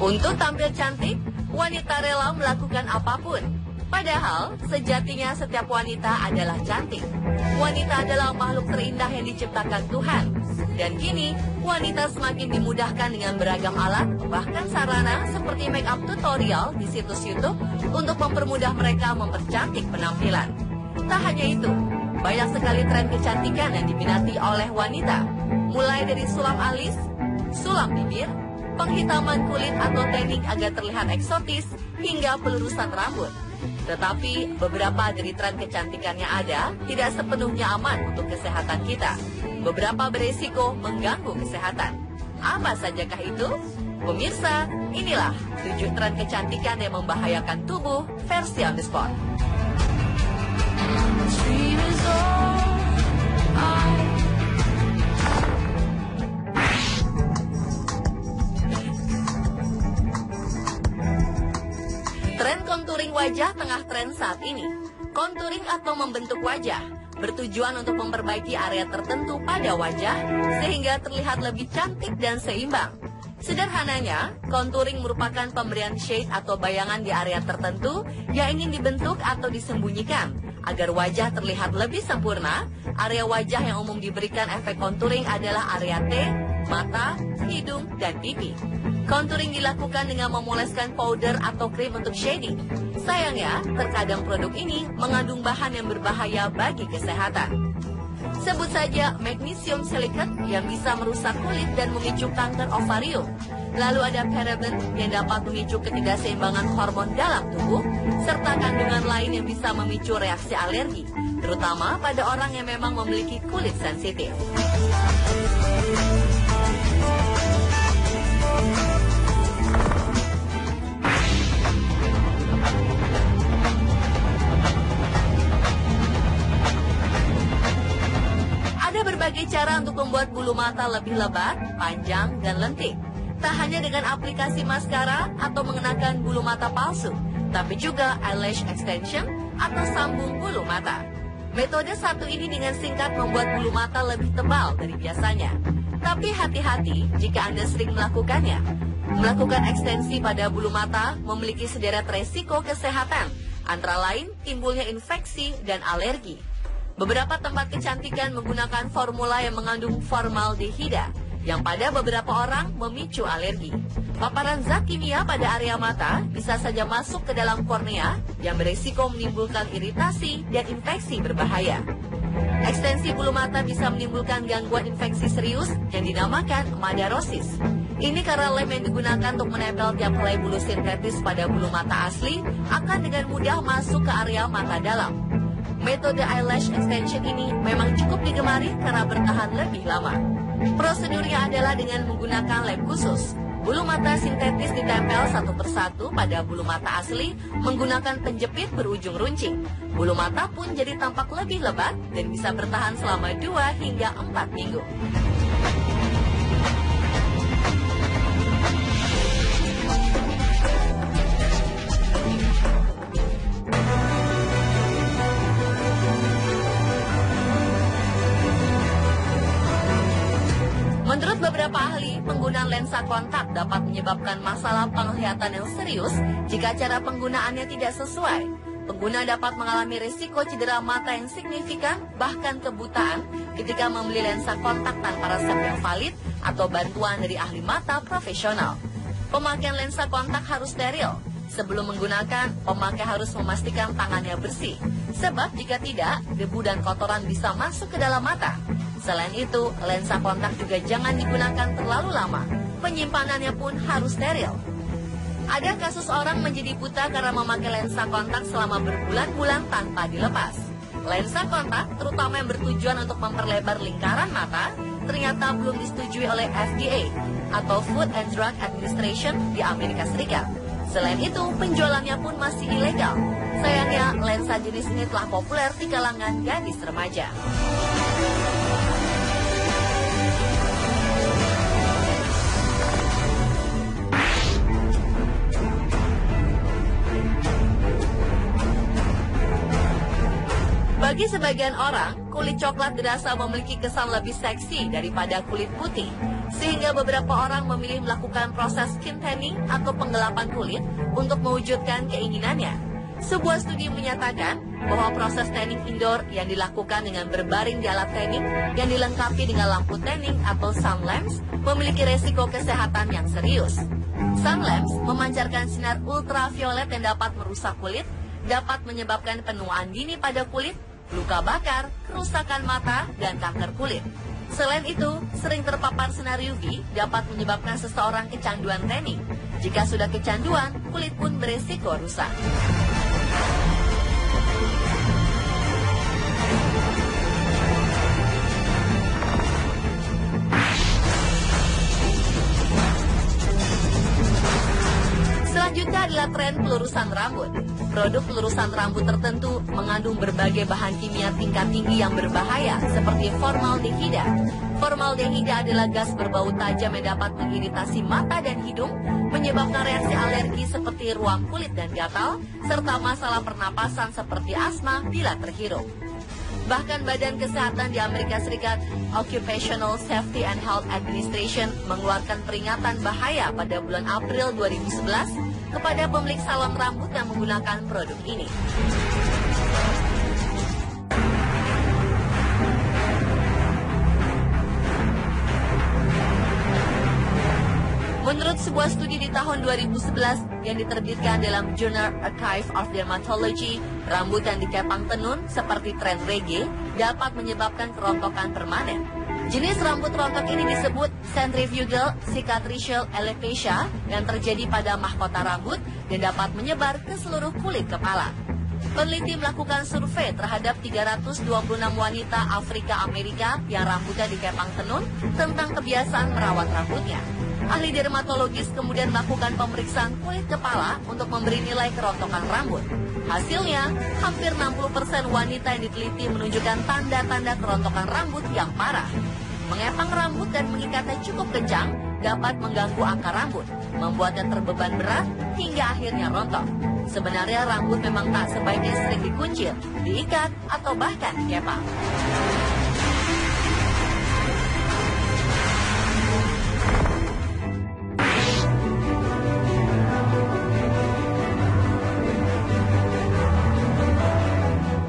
Untuk tampil cantik, wanita rela melakukan apapun. Padahal, sejatinya setiap wanita adalah cantik. Wanita adalah makhluk terindah yang diciptakan Tuhan. Dan kini, wanita semakin dimudahkan dengan beragam alat, bahkan sarana seperti make up tutorial di situs YouTube untuk mempermudah mereka mempercantik penampilan. Tak hanya itu, banyak sekali tren kecantikan yang diminati oleh wanita. Mulai dari sulam alis, sulam bibir, penghitaman kulit atau tanning agar terlihat eksotis, hingga pelurusan rambut. Tetapi beberapa dari tren kecantikan yang ada tidak sepenuhnya aman untuk kesehatan kita. Beberapa beresiko mengganggu kesehatan. Apa sajakah itu? Pemirsa, inilah 7 tren kecantikan yang membahayakan tubuh versi on the spot. Tren contouring wajah tengah tren saat ini. Contouring atau membentuk wajah bertujuan untuk memperbaiki area tertentu pada wajah sehingga terlihat lebih cantik dan seimbang. Sederhananya, contouring merupakan pemberian shade atau bayangan di area tertentu yang ingin dibentuk atau disembunyikan. Agar wajah terlihat lebih sempurna, area wajah yang umum diberikan efek contouring adalah area T, mata, hidung, dan pipi. Contouring dilakukan dengan memoleskan powder atau krim untuk shading. Sayangnya, terkadang produk ini mengandung bahan yang berbahaya bagi kesehatan. Sebut saja magnesium silicate yang bisa merusak kulit dan memicu kanker ovarium. Lalu ada paraben yang dapat memicu ketidakseimbangan hormon dalam tubuh, serta kandungan lain yang bisa memicu reaksi alergi, terutama pada orang yang memang memiliki kulit sensitif. Ada berbagai cara untuk membuat bulu mata lebih lebat, panjang, dan lentik. Tak hanya dengan aplikasi maskara atau mengenakan bulu mata palsu, tapi juga eyelash extension atau sambung bulu mata. Metode satu ini dengan singkat membuat bulu mata lebih tebal dari biasanya. Tapi hati-hati jika Anda sering melakukannya. Melakukan ekstensi pada bulu mata memiliki sederet resiko kesehatan, antara lain timbulnya infeksi dan alergi. Beberapa tempat kecantikan menggunakan formula yang mengandung formaldehida, yang pada beberapa orang memicu alergi. Paparan zat kimia pada area mata bisa saja masuk ke dalam kornea yang berisiko menimbulkan iritasi dan infeksi berbahaya. Ekstensi bulu mata bisa menimbulkan gangguan infeksi serius yang dinamakan madarosis. Ini karena lem yang digunakan untuk menempel tiap helai bulu sintetis pada bulu mata asli akan dengan mudah masuk ke area mata dalam. Metode eyelash extension ini memang cukup digemari karena bertahan lebih lama. Prosedurnya adalah dengan menggunakan lem khusus. Bulu mata sintetis ditempel satu persatu pada bulu mata asli menggunakan penjepit berujung runcing. Bulu mata pun jadi tampak lebih lebat dan bisa bertahan selama 2 hingga 4 minggu. Menurut beberapa ahli, penggunaan lensa kontak dapat menyebabkan masalah penglihatan yang serius jika cara penggunaannya tidak sesuai. Pengguna dapat mengalami risiko cedera mata yang signifikan, bahkan kebutaan, ketika membeli lensa kontak tanpa resep yang valid atau bantuan dari ahli mata profesional. Pemakaian lensa kontak harus steril. Sebelum menggunakan, pemakai harus memastikan tangannya bersih. Sebab jika tidak, debu dan kotoran bisa masuk ke dalam mata. Selain itu, lensa kontak juga jangan digunakan terlalu lama. Penyimpanannya pun harus steril. Ada kasus orang menjadi buta karena memakai lensa kontak selama berbulan-bulan tanpa dilepas. Lensa kontak, terutama yang bertujuan untuk memperlebar lingkaran mata, ternyata belum disetujui oleh FDA atau Food and Drug Administration di Amerika Serikat. Selain itu, penjualannya pun masih ilegal. Sayangnya, lensa jenis ini telah populer di kalangan gadis remaja. Bagi sebagian orang, kulit coklat dirasa memiliki kesan lebih seksi daripada kulit putih, sehingga beberapa orang memilih melakukan proses skin tanning atau penggelapan kulit untuk mewujudkan keinginannya. Sebuah studi menyatakan bahwa proses tanning indoor yang dilakukan dengan berbaring di alat tanning yang dilengkapi dengan lampu tanning atau sun lamps memiliki resiko kesehatan yang serius. Sun lamps memancarkan sinar ultraviolet yang dapat merusak kulit, dapat menyebabkan penuaan dini pada kulit, luka bakar, kerusakan mata, dan kanker kulit. Selain itu, sering terpapar sinar UV dapat menyebabkan seseorang kecanduan tanning. Jika sudah kecanduan, kulit pun beresiko rusak. Selanjutnya adalah tren pelurusan rambut. Produk pelurusan rambut tertentu mengandung berbagai bahan kimia tingkat tinggi yang berbahaya seperti formaldehida. Formaldehida adalah gas berbau tajam yang dapat mengiritasi mata dan hidung, menyebabkan reaksi alergi seperti ruam kulit dan gatal, serta masalah pernapasan seperti asma bila terhirup. Bahkan Badan Kesehatan di Amerika Serikat, Occupational Safety and Health Administration, mengeluarkan peringatan bahaya pada bulan April 2011 kepada pemilik salon rambut yang menggunakan produk ini. Menurut sebuah studi di tahun 2011 yang diterbitkan dalam Journal Archive of Dermatology, rambut yang dikepang tenun seperti tren reggae dapat menyebabkan kerontokan permanen. Jenis rambut rontok ini disebut centrifugal cicatricial alopecia yang terjadi pada mahkota rambut dan dapat menyebar ke seluruh kulit kepala. Peneliti melakukan survei terhadap 326 wanita Afrika Amerika yang rambutnya dikepang tenun tentang kebiasaan merawat rambutnya. Ahli dermatologis kemudian melakukan pemeriksaan kulit kepala untuk memberi nilai kerontokan rambut. Hasilnya, hampir 60% wanita yang diteliti menunjukkan tanda-tanda kerontokan rambut yang parah. Mengepang rambut dan mengikatnya cukup kencang dapat mengganggu akar rambut, membuatnya terbeban berat hingga akhirnya rontok. Sebenarnya rambut memang tak sebaiknya sering dikuncir, diikat, atau bahkan dikepang.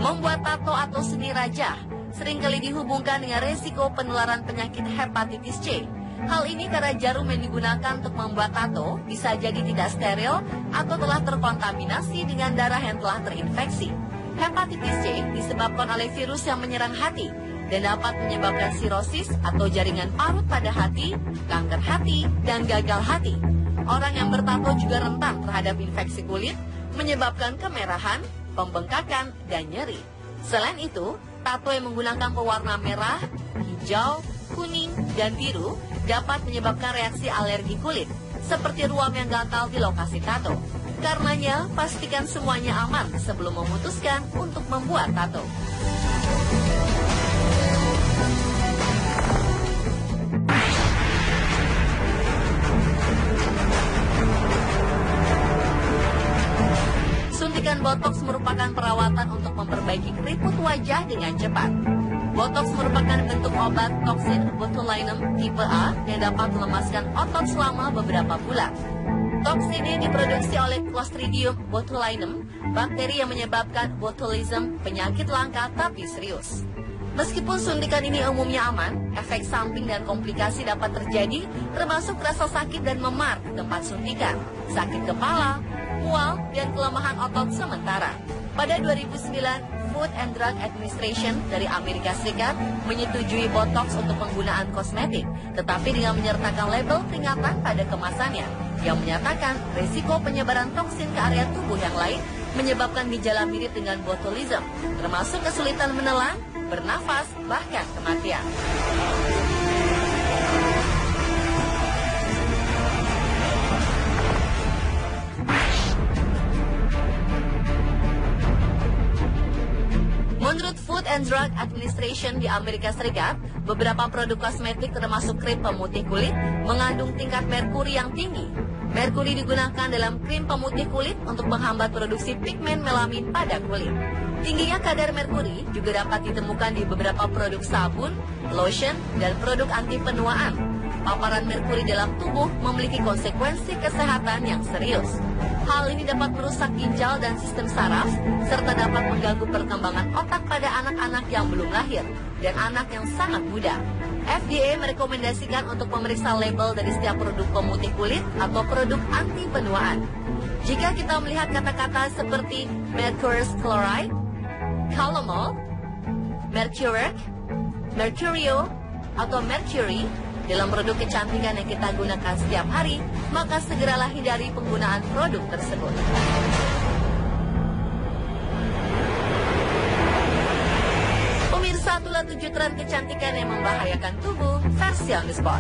Membuat tato atau seni rajah seringkali dihubungkan dengan resiko penularan penyakit hepatitis C. Hal ini karena jarum yang digunakan untuk membuat tato bisa jadi tidak steril atau telah terkontaminasi dengan darah yang telah terinfeksi. Hepatitis C disebabkan oleh virus yang menyerang hati dan dapat menyebabkan sirosis atau jaringan parut pada hati, kanker hati, dan gagal hati. Orang yang bertato juga rentan terhadap infeksi kulit, menyebabkan kemerahan, pembengkakan, dan nyeri. Selain itu, tato yang menggunakan pewarna merah, hijau, kuning, dan biru dapat menyebabkan reaksi alergi kulit, seperti ruam yang gatal di lokasi tato. Karenanya, pastikan semuanya aman sebelum memutuskan untuk membuat tato. Suntikan botox merupakan perawatan untuk memperbaiki keriput wajah dengan cepat. Botox merupakan bentuk obat toksin botulinum tipe A yang dapat melemaskan otot selama beberapa bulan. Toksin ini diproduksi oleh Clostridium botulinum, bakteri yang menyebabkan botulism, penyakit langka tapi serius. Meskipun suntikan ini umumnya aman, efek samping dan komplikasi dapat terjadi, termasuk rasa sakit dan memar di tempat suntikan, sakit kepala, mual, dan kelemahan otot sementara. Pada 2009, Food and Drug Administration dari Amerika Serikat menyetujui botox untuk penggunaan kosmetik, tetapi dengan menyertakan label peringatan pada kemasannya yang menyatakan risiko penyebaran toksin ke area tubuh yang lain menyebabkan gejala mirip dengan botulism, termasuk kesulitan menelan, bernafas, bahkan kematian. Menurut Food and Drug Administration di Amerika Serikat, beberapa produk kosmetik termasuk krim pemutih kulit mengandung tingkat merkuri yang tinggi. Merkuri digunakan dalam krim pemutih kulit untuk menghambat produksi pigmen melamin pada kulit. Tingginya kadar merkuri juga dapat ditemukan di beberapa produk sabun, lotion, dan produk anti penuaan. Paparan merkuri dalam tubuh memiliki konsekuensi kesehatan yang serius. Hal ini dapat merusak ginjal dan sistem saraf, serta dapat mengganggu perkembangan otak pada anak-anak yang belum lahir dan anak yang sangat muda. FDA merekomendasikan untuk memeriksa label dari setiap produk pemutih kulit atau produk anti penuaan. Jika kita melihat kata-kata seperti mercurous chloride, calomel, mercuric, mercurio, atau mercury dalam produk kecantikan yang kita gunakan setiap hari, maka segeralah hindari penggunaan produk tersebut. Pemirsa, itulah 7 tren kecantikan yang membahayakan tubuh versi on the spot.